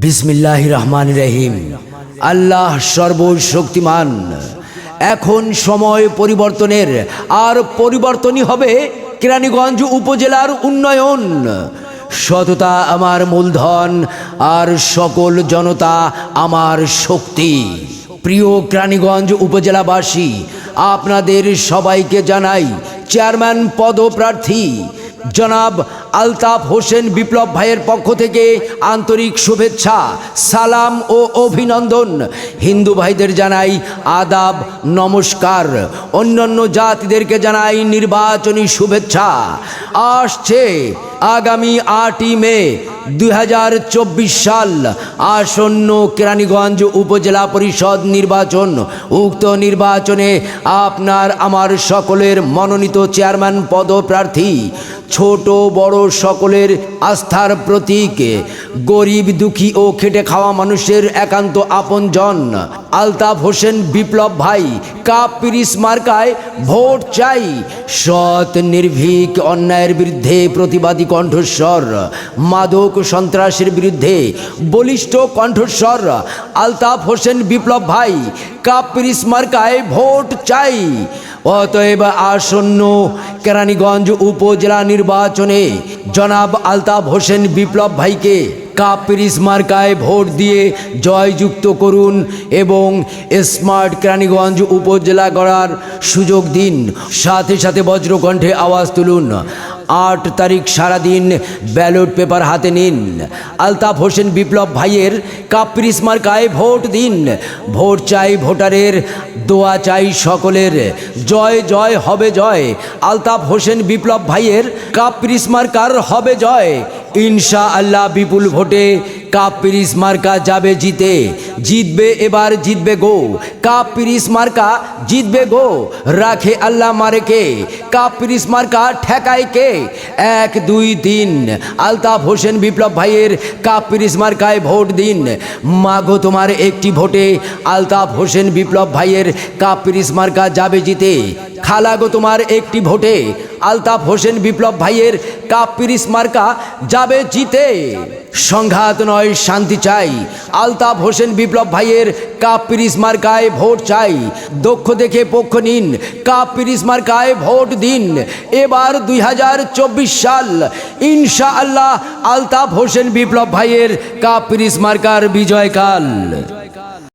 বিসমিল্লাহির রহমানির রহিম। আল্লাহ সর্বশক্তিমান। এখন সময় পরিবর্তনের, আর পরিবর্তনই হবে কেরানীগঞ্জ উপজেলার উন্নয়ন। সততা আমার মূলধন, আর সকল জনতা আমার শক্তি। প্রিয় কেরানীগঞ্জ উপজেলাবাসী, আপনাদের সবাইকে জানাই চেয়ারম্যান পদপ্রার্থী জনাব আলতাফ হোসেন বিপ্লব ভাইয়ের পক্ষ থেকে আন্তরিক শুভেচ্ছা, সালাম ও অভিনন্দন। হিন্দু ভাইদের জানাই আদাব, নমস্কার। অন্যান্য জাতিদেরকে জানাই নির্বাচনী শুভেচ্ছা। আসছে আগামী 8ই মে 2024 সাল আসন্ন কেরানীগঞ্জ উপজেলা পরিষদ নির্বাচন। উক্ত নির্বাচনে আপনার আমার সকলের মনোনীত চেয়ারম্যান পদপ্রার্থী ছোট বড় সকলের আস্থার প্রতীক, গরিব দুঃখী ও খেটে খাওয়া মানুষের একান্ত আপনজন আলতাফ হোসেন বিপ্লব ভাই কাপ পিরিস মার্কায় ভোট চাই। সৎ নির্ভীক অন্যায়ের বিরুদ্ধে প্রতিবাদী কণ্ঠস্বর, মাদক সন্ত্রাসের বিরুদ্ধে বলিষ্ঠ কণ্ঠস্বর আলতাফ হোসেন বিপ্লব ভাই কাপ পিরিস মার্কায় ভোট চাই। অতএব আসন্ন কেরানীগঞ্জ উপজেলা নির্বাচনে জনাব আলতাফ হোসেন বিপ্লব ভাইকে কাপ পিরিস মার্কায় ভোট দিয়ে জয়যুক্ত করুন এবং স্মার্ট কেরানীগঞ্জ উপজেলা গড়ার সুযোগ দিন। সাথে সাথে বজ্রকণ্ঠে আওয়াজ তুলুন। 8 তারিখ সারাদিন ব্যালট পেপার হাতে নিন। আলতাফ হোসেন বিপ্লব ভাইয়ের কাপ পিরিস মার্কায় ভোট দিন। ভোট চাই ভোটারের, দোয়া চাই সকলের। জয় জয় হবে জয়। আলতাফ হোসেন বিপ্লব ভাইয়ের কাপ পিরিস মার্কার হবে জয়। ইনশাআল্লাহ বিপুল ভোটে কাপ পিরিস মার্কা যাবে জিতে। জিতবে এবার, জিতবে গো। কাপ পিরিস মার্কা জিতবে গো। রাখে আল্লাহ মারে কে, কাপ পিরিস মার্কা ঠেকায় কে। 1 2 3 আলতাফ হোসেন বিপ্লব ভাইয়ের কাপ পিরিস মার্কায় ভোট দিন। মাগো তোমার একটি ভোটে আলতাফ হোসেন বিপ্লব ভাইয়ের কাপ পিরিস মার্কা যাবে জিতে। খালাগো তোমার একটি ভোটে আলতাফ হোসেন বিপ্লব ভাইয়ের কাপ পিরিস মার্কা যাবে জিতে। সংঘাত নয় শান্তি চাই। আলতাফ হোসেন বিপ্লব ভাইয়ের কাপ পিরিস মার্কায় ভোট চাই। দক্ষ দেখে পক্ষ নিন, কাপ পিরিস মার্কায় ভোট দিন। এবার 2024 সাল ইনশাআল্লাহ আলতাফ হোসেন বিপ্লব ভাইয়ের কাপ পিরিস মার্কার বিজয়কাল।